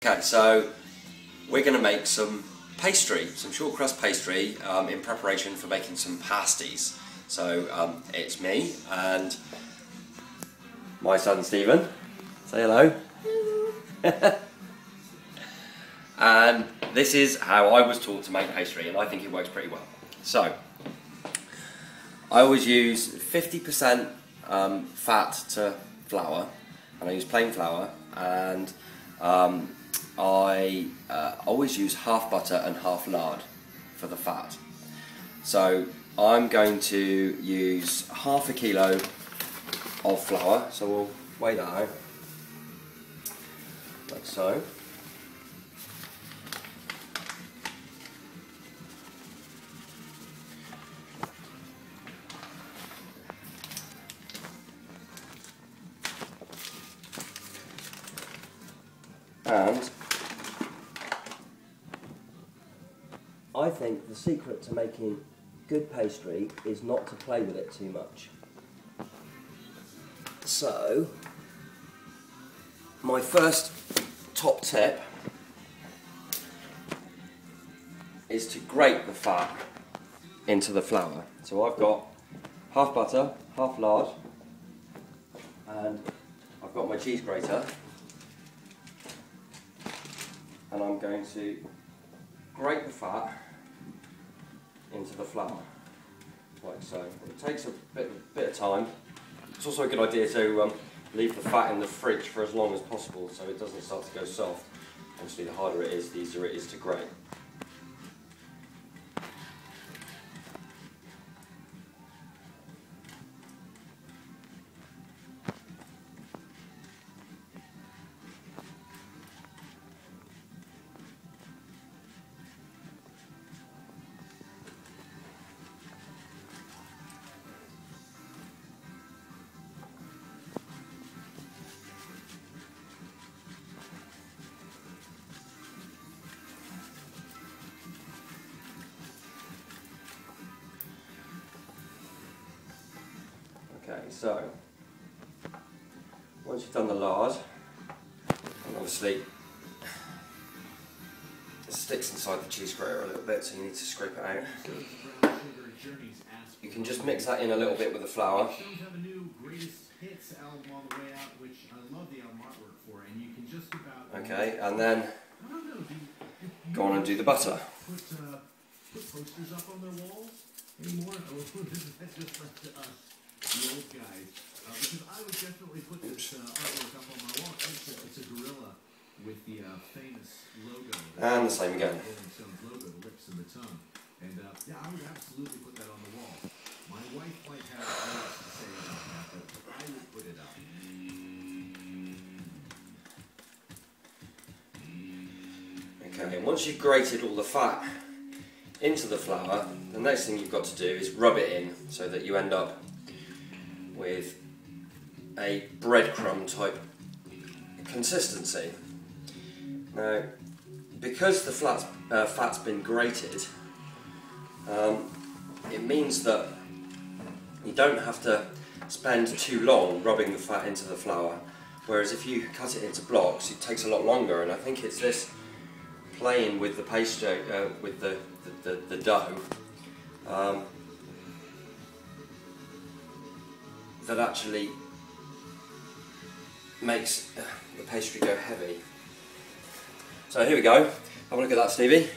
Okay, so we're going to make some pastry, some short crust pastry in preparation for making some pasties. So it's me and my son Stephen. Say hello. And this is how I was taught to make pastry, and I think it works pretty well. So I always use 50% fat to flour, and I use plain flour, and I always use half butter and half lard for the fat. So I'm going to use half a kilo of flour, so we'll weigh that out, like so. And I think the secret to making good pastry is not to play with it too much. So, my first top tip is to grate the fat into the flour. So I've got half butter, half lard, and I've got my cheese grater. And I'm going to grate the fat into the flour, like so. It takes a bit of time. It's also a good idea to leave the fat in the fridge for as long as possible so it doesn't start to go soft. Obviously the harder it is, the easier it is to grate. Okay, so once you've done the lard, and obviously it sticks inside the cheese grater a little bit, so you need to scrape it out. You can just mix that in a little bit with the flour. Okay, and then go on and do the butter. Put posters up on their walls anymore? That's just left to us, the old guys. Because I would definitely put this artwork up on my wall. It's a gorilla with the famous logo. And the same again. Logo, the lips and the tongue. And yeah, I would absolutely put that on the wall. My wife might have words to say about that, but I would put it up. Okay, and once you've grated all the fat into the flour, the next thing you've got to do is rub it in so that you end up with a breadcrumb type consistency. Now, because the fat's been grated, it means that you don't have to spend too long rubbing the fat into the flour, whereas if you cut it into blocks it takes a lot longer, and I think it's this playing with the pastry, with the dough, that actually makes the pastry go heavy. So here we go, have a look at that, Stevie.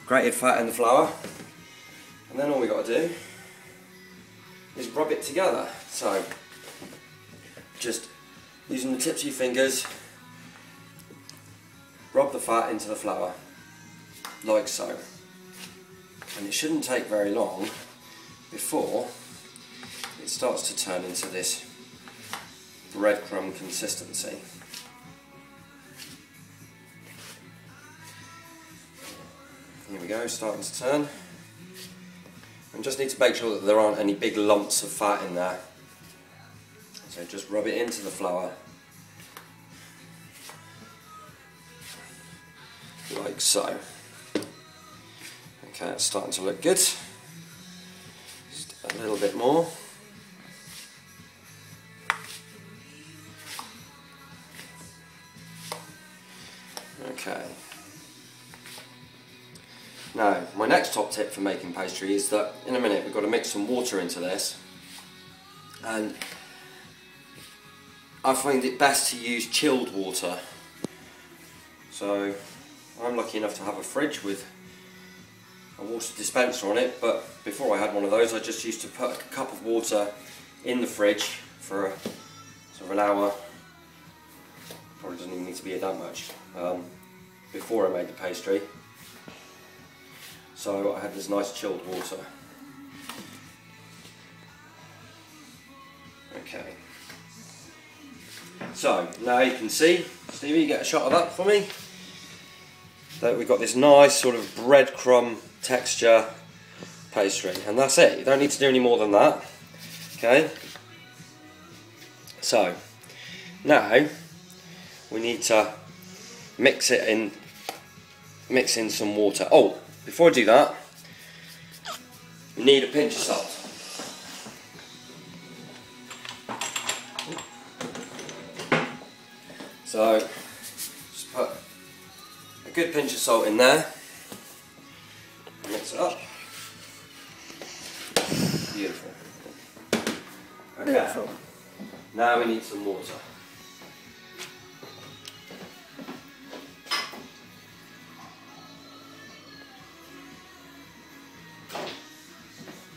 Grated fat in the flour, and then all we got to do is rub it together. So just using the tips of your fingers, rub the fat into the flour, like so. And it shouldn't take very long before it starts to turn into this breadcrumb consistency. Here we go, starting to turn. And just need to make sure that there aren't any big lumps of fat in there. So just rub it into the flour, like so. Okay, it's starting to look good. Just a little bit more. Okay. Now, my next top tip for making pastry is that in a minute we've got to mix some water into this, and I find it best to use chilled water. So I'm lucky enough to have a fridge with a water dispenser on it, but before I had one of those I just used to put a cup of water in the fridge for sort of an hour. Probably doesn't even need to be that much, before I made the pastry. So I had this nice chilled water. Okay. So now you can see, Stevie, get a shot of that for me. That we've got this nice sort of breadcrumb texture pastry, and that's it. You don't need to do any more than that. Okay. So now we need to mix in some water. Oh, before I do that, we need a pinch of salt. So just put a good pinch of salt in there, mix it up. Beautiful. Okay. Beautiful. Now we need some water.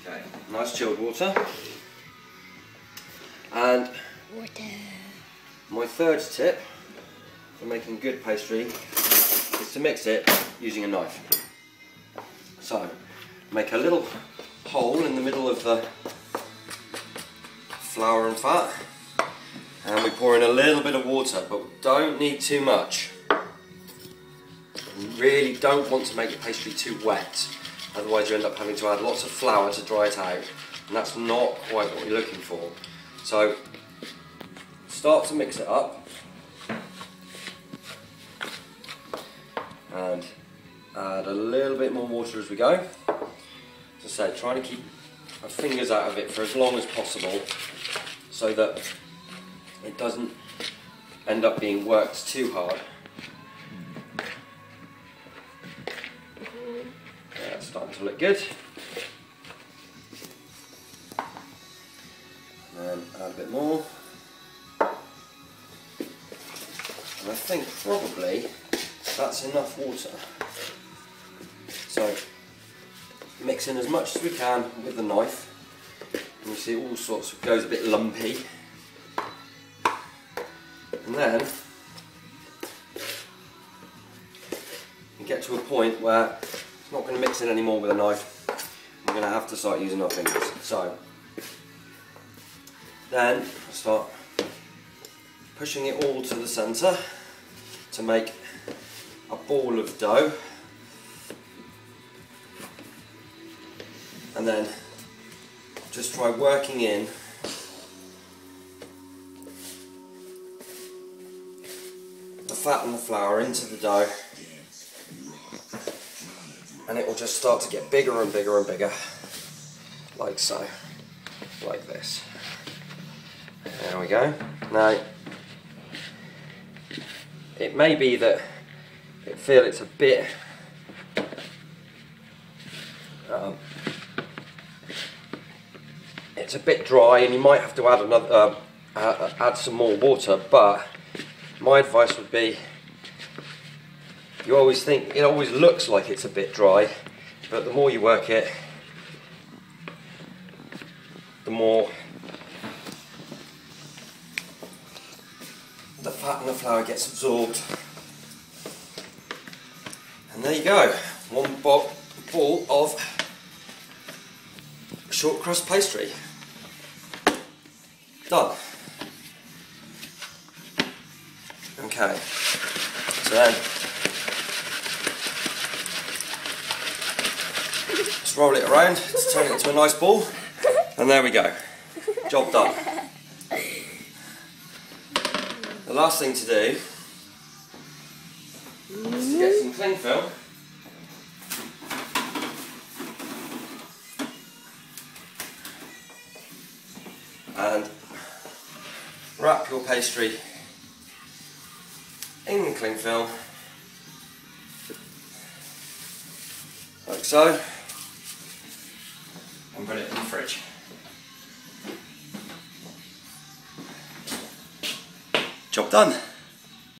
Okay, nice chilled water. And my third tip for making good pastry is to mix it using a knife. So, make a little hole in the middle of the flour and fat, and we pour in a little bit of water, but we don't need too much. You really don't want to make your pastry too wet, otherwise you end up having to add lots of flour to dry it out, and that's not quite what you're looking for. So start to mix it up, and add a little bit more water as we go. As I said, trying to keep our fingers out of it for as long as possible so that it doesn't end up being worked too hard. Yeah, it's starting to look good. And then add a bit more. And I think probably that's enough water. So mix in as much as we can with the knife. And you see all sorts of goes a bit lumpy. And then you get to a point where it's not going to mix in anymore with a knife. We're going to have to start using our fingers. So then I start pushing it all to the centre to make a ball of dough, and then just try working in the fat and the flour into the dough, and it will just start to get bigger and bigger and bigger, like so, like this. There we go. Now it may be that you feel it's a bit dry, and you might have to add another add some more water, but my advice would be, you always think it always looks like it's a bit dry, but the more you work it, the more the fat and the flour gets absorbed. And there you go, one ball of shortcrust pastry. Done. Okay, so then just roll it around to turn it into a nice ball, and there we go, job done. The last thing to do is to get some cling film and wrap your pastry in cling film like so, and put it in the fridge. Job done.